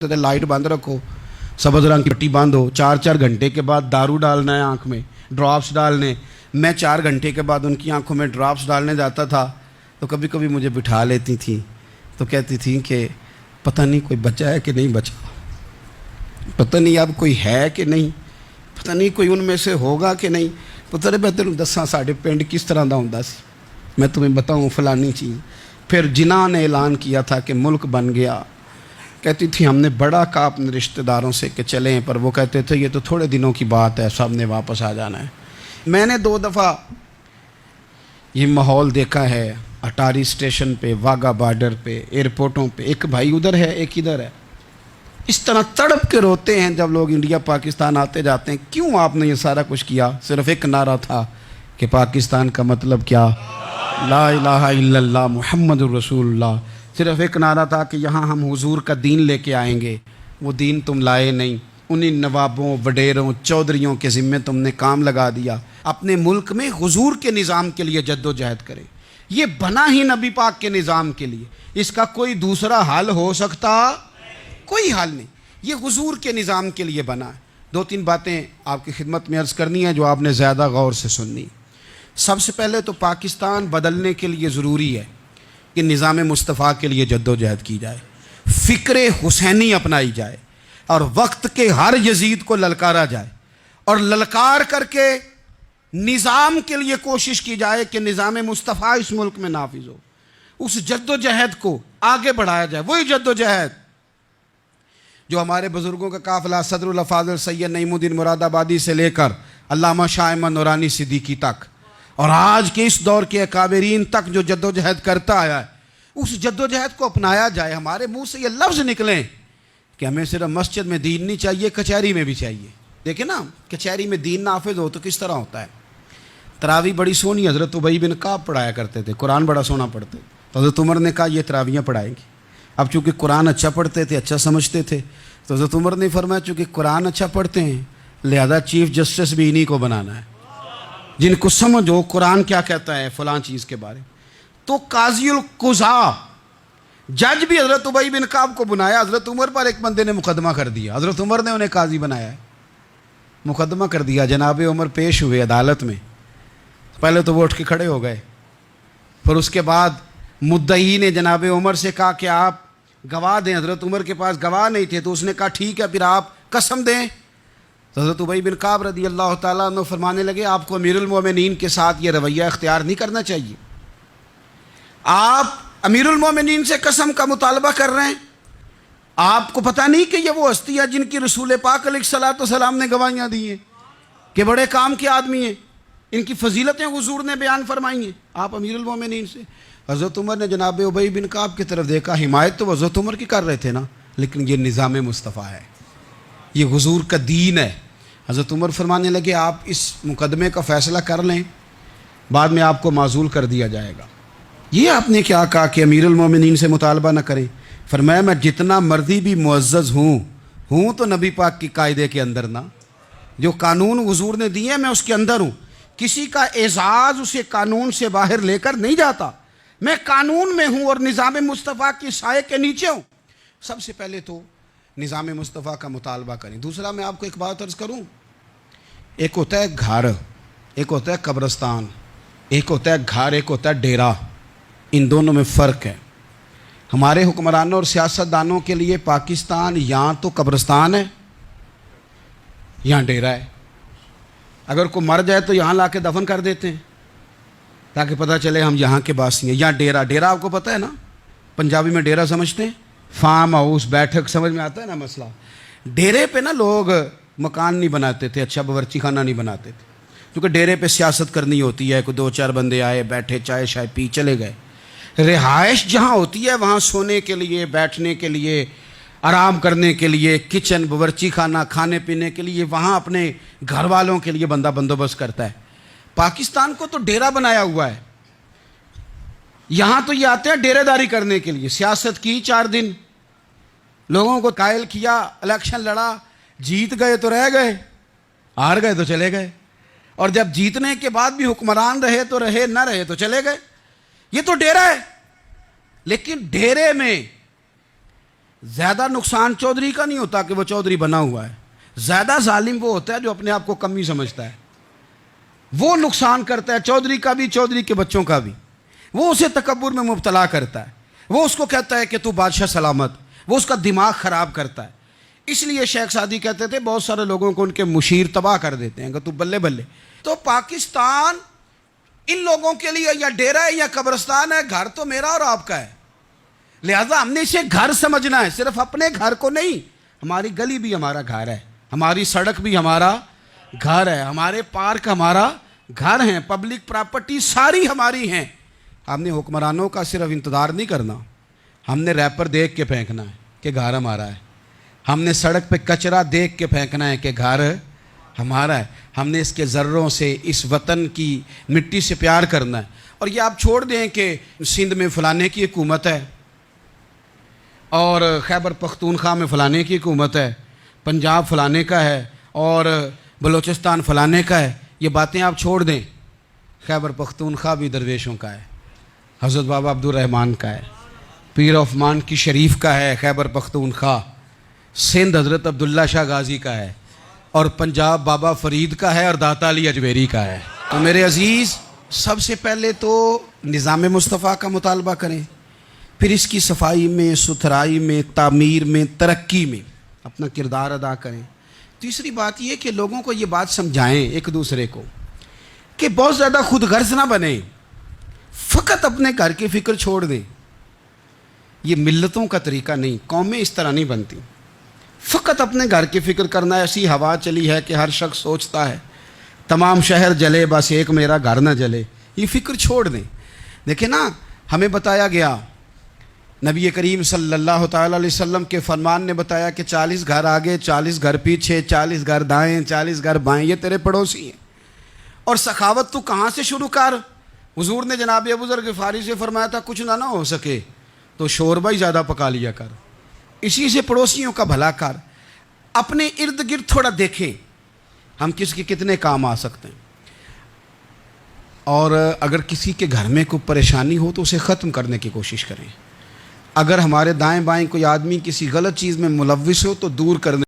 Light बंद रखो, सब्ज रंग की पट्टी बंद हो, 4-4 घंटे के बाद दारू डालना है आँख में, ड्रॉप्स डालने। मैं 4 घंटे के बाद उनकी आंखों में ड्रॉप्स डालने जाता था तो कभी कभी मुझे बिठा लेती थी, तो कहती थी कि पता नहीं कोई बचा है कि नहीं बचा, पता नहीं अब कोई है कि नहीं, पता नहीं कोई उनमें से होगा कि नहीं। पुत्र मैं तेन दसा साढ़े पिंड किस तरह का होंदा सी, मैं तुम्हें बताऊँ फलानी चीज़। फिर जिन्ना ने ऐलान किया था कि मुल्क बन गया, कहती थी हमने बड़ा कहा अपने रिश्तेदारों से कि चलें, पर वो कहते थे ये तो थोड़े दिनों की बात है, सब ने वापस आ जाना है। मैंने 2 दफ़ा ये माहौल देखा है अटारी स्टेशन पे, वाघा बॉर्डर पे, एयरपोर्टों पे, एक भाई उधर है एक इधर है, इस तरह तड़प के रोते हैं जब लोग इंडिया पाकिस्तान आते जाते हैं। क्यों आपने ये सारा कुछ किया? सिर्फ एक नारा था कि पाकिस्तान का मतलब क्या, ला इलाहा इल्लल्लाह मुहम्मदुर रसूलुल्लाह। सिर्फ एक नारा था कि यहाँ हम हुजूर का दीन लेके आएंगे। वो दीन तुम लाए नहीं, उन्हीं नवाबों, वडेरों, चौधरियों के ज़िम्मे तुमने काम लगा दिया। अपने मुल्क में हुजूर के निज़ाम के लिए जद्दोजहद करें। ये बना ही नबी पाक के निज़ाम के लिए, इसका कोई दूसरा हल हो सकता? कोई हल नहीं, ये हुजूर के निज़ाम के लिए बना है। 2-3 बातें आपकी खिदमत में अर्ज़ करनी है जो आपने ज़्यादा गौर से सुननी। सबसे पहले तो पाकिस्तान बदलने के लिए ज़रूरी है कि निज़ाम मुस्तफ़ा के लिए जद्दोजहद की जाए, फ़िक्र हुसैनी अपनाई जाए और वक्त के हर यजीद को ललकारा जाए और ललकार करके निज़ाम के लिए कोशिश की जाए कि निज़ाम मुस्तफ़ा इस मुल्क में नाफिज हो। उस जद्दोजहद को आगे बढ़ाया जाए। वही जद्दोजहद जो हमारे बुज़ुर्गों का काफ़िला सदरुल अफ़ाज़िल सैयद नईमुद्दीन मुरादाबादी से लेकर अल्लामा शाह अहमद नूरानी सिद्दीकी तक और आज के इस दौर के अकाबरीन तक जो जद्दोजहद करता आया है, उस जद्दोजहद को अपनाया जाए। हमारे मुंह से ये लफ्ज़ निकलें कि हमें सिर्फ मस्जिद में दीन नहीं चाहिए, कचहरी में भी चाहिए। देखिए ना, कचहरी में दीन नाफिज हो तो किस तरह होता है। तरावी बड़ी सोनी हज़रत उबई बिन काब पढ़ाया करते थे, कुरान बड़ा सोना पढ़ते, तो हज़रत उमर ने कहा ये तरावियाँ पढ़ाएंगे। अब चूँकि कुरान अच्छा पढ़ते थे, अच्छा समझते थे, तो हज़रत उमर ने फरमाया चूँकि कुरान अच्छा पढ़ते हैं लिहाजा चीफ जस्टिस भी इन्हीं को बनाना है, जिनको समझ हो कुरान क्या कहता है फ़लाँ चीज़ के बारे में। तो काज़ीउल कुज़ा जज भी हज़रत उबई बिन काब को बनाया। हज़रत उमर पर एक बंदे ने मुकदमा कर दिया, हज़रत उमर ने उन्हें काजी बनाया है, मुकदमा कर दिया। जनाब उमर पेश हुए अदालत में, पहले तो वो उठ के खड़े हो गए, फिर उसके बाद मुद्दई ने जनाब उमर से कहा कि आप गवाह दें। हज़रत उमर के पास गवाह नहीं थे, तो उसने कहा ठीक है फिर आप कसम दें। तो हज़रत उबई बिन काब रदी अल्लाह ताला अन्हु फरमाने लगे आपको अमीरुल मोमिनीन के साथ ये रवैया इख्तियार नहीं करना चाहिए। आप अमीरुल मोमिनीन से कसम का मुतालबा कर रहे हैं, आपको पता नहीं कि ये वो हस्ती है जिनकी रसूल पाक अलैहिस्सलाम ने गवाहियाँ दी हैं कि बड़े काम के आदमी हैं, इनकी फजीलतें हुजूर ने बयान फरमाई हैं। आप अमीरुल मोमिनीन से। हज़रत उमर ने जनाब उबई बिन काब की तरफ देखा, हिमायत तो हज़रत उमर की कर रहे थे ना, लेकिन ये निज़ाम मुस्तफ़ा है, ये हुजूर का दीन है। हज़रत उमर फरमाने लगे आप इस मुकदमे का फ़ैसला कर लें, बाद में आपको माजूल कर दिया जाएगा। ये आपने क्या कहा कि अमीरुल मोमिनीन से मुतालबा न करें? फरमाया मैं जितना मर्जी भी मुअज़्ज़ज़ हूँ तो नबी पाक की कायदे के अंदर ना, जो कानून हुजूर ने दिए मैं उसके अंदर हूँ। किसी का एजाज़ उसे कानून से बाहर लेकर नहीं जाता, मैं कानून में हूँ और निज़ाम मुस्तफ़ा की साए के नीचे हूँ। सबसे पहले तो निज़ाम मुस्तफ़ा का मुतालबा करें। दूसरा मैं आपको एक बात अर्ज़ करूँ, एक होता है घर, एक होता है कब्रस्तान, एक होता है घर, एक होता है डेरा। इन दोनों में फ़र्क है। हमारे हुक्मरानों और सियासतदानों के लिए पाकिस्तान यहाँ तो कब्रस्तान है, यहाँ डेरा है। अगर कोई मर जाए तो यहाँ ला के दफन कर देते हैं ताकि पता चले हम यहाँ के वासी हैं। यहाँ डेरा, डेरा आपको पता है ना, पंजाबी में डेरा समझते हैं, फार्म हाउस, बैठक, समझ में आता है ना मसला। डेरे पे ना लोग मकान नहीं बनाते थे, अच्छा बावर्ची खाना नहीं बनाते थे, क्योंकि डेरे पे सियासत करनी होती है। कोई 2-4 बंदे आए, बैठे, चाय शाय पी, चले गए। रिहाइश जहाँ होती है वहाँ सोने के लिए, बैठने के लिए, आराम करने के लिए, किचन, बावर्ची खाना, खाने पीने के लिए, वहाँ अपने घर वालों के लिए बंदा बंदोबस्त करता है। पाकिस्तान को तो डेरा बनाया हुआ है। यहाँ तो ये आते हैं डेरेदारी करने के लिए। सियासत की 4 दिन, लोगों को कायल किया, इलेक्शन लड़ा, जीत गए तो रह गए, हार गए तो चले गए, और जब जीतने के बाद भी हुक्मरान रहे तो रहे, ना रहे तो चले गए। ये तो डेरा है। लेकिन डेरे में زیادہ نقصان چودھری کا نہیں ہوتا کہ وہ چودھری بنا ہوا ہے، زیادہ ظالم وہ ہوتا ہے جو اپنے آپ کو کمی سمجھتا ہے، وہ نقصان کرتا ہے چودھری کا بھی، چودھری کے بچوں کا بھی، وہ اسے تکبر میں مبتلا کرتا ہے، وہ اس کو کہتا ہے کہ تو بادشاہ سلامت، وہ اس کا دماغ خراب کرتا ہے۔ اس لیے شیخ سعدی کہتے تھے بہت سارے لوگوں کو ان کے مشیر تباہ کر دیتے ہیں کہ تو بلے بلے۔ تو پاکستان ان لوگوں کے لیے یا ڈیرا ہے یا قبرستان ہے، گھر تو میرا اور آپ کا ہے، لہذا ہم نے اسے گھر سمجھنا ہے، صرف اپنے گھر کو نہیں، ہماری گلی بھی ہمارا گھر ہے، ہماری سڑک بھی ہمارا گھر ہے، ہمارے پارک ہمارا گھر ہیں، پبلک پراپرٹی ساری ہماری ہیں۔ ہم نے حکمرانوں کا صرف انتظار نہیں کرنا، ہم نے ریپر دیکھ کے پھینکنا ہے کہ گھر ہمارا ہے، ہم نے سڑک پہ کچرا دیکھ کے پھینکنا ہے کہ گھر ہمارا ہے، ہم نے اس کے ذروں سے، اس وطن کی مٹی سے پیار کرنا ہے۔ اور یہ آپ چھوڑ دیں کہ سندھ میں فلانے کی حکومت ہے اور خیبر پختونخوا میں فلانے کی حکومت ہے، پنجاب فلانے کا ہے اور بلوچستان فلانے کا ہے، یہ باتیں آپ چھوڑ دیں۔ خیبر پختونخوا بھی درویشوں کا ہے، حضرت بابا عبد الرحمن کا ہے، پیر عثمان کی شریف کا ہے خیبر پختونخوا، سندھ حضرت عبداللہ شاہ غازی کا ہے، اور پنجاب بابا فرید کا ہے اور داتا علی اجمیری کا ہے۔ تو میرے عزیز، سب سے پہلے تو نظام مصطفیٰ کا مطالبہ کریں، پھر اس کی صفائی میں، ستھرائی میں، تعمیر میں، ترقی میں اپنا کردار ادا کریں۔ تیسری بات یہ کہ لوگوں کو یہ بات سمجھائیں ایک دوسرے کو کہ بہت زیادہ خود غرض نہ بنیں، فقط اپنے گھر کی فکر چھوڑ دیں۔ یہ ملتوں کا طریقہ نہیں، قومیں اس طرح نہیں بنتی، فقط اپنے گھر کی فکر کرنا۔ ایسی ہوا چلی ہے کہ ہر شخص سوچتا ہے تمام شہر جلے بس ایک میرا گھر نہ جلے، یہ فکر چھوڑ دیں۔ دیکھیں نا، ہمیں بتایا گیا، نبی کریم صلی اللہ تعالیٰ علیہ وسلم کے فرمان نے بتایا کہ 40 گھر آگے، 40 گھر پیچھے، 40 گھر دائیں، 40 گھر بائیں، یہ تیرے پڑوسی ہیں۔ اور سخاوت تو کہاں سے شروع کر؟ حضور نے جناب ابو ذر غفاری سے فرمایا تھا کچھ نہ ہو سکے تو شوربہ ہی زیادہ پکا لیا کر، اسی سے پڑوسیوں کا بھلا کر۔ اپنے ارد گرد تھوڑا دیکھیں ہم کس کے کتنے کام آ سکتے ہیں، اور اگر کسی کے گھر میں کوئی پریشانی ہو تو اسے ختم کرنے کی کوشش کریں۔ اگر ہمارے دائیں بائیں کوئی آدمی کسی غلط چیز میں ملوث ہو تو دور کرنے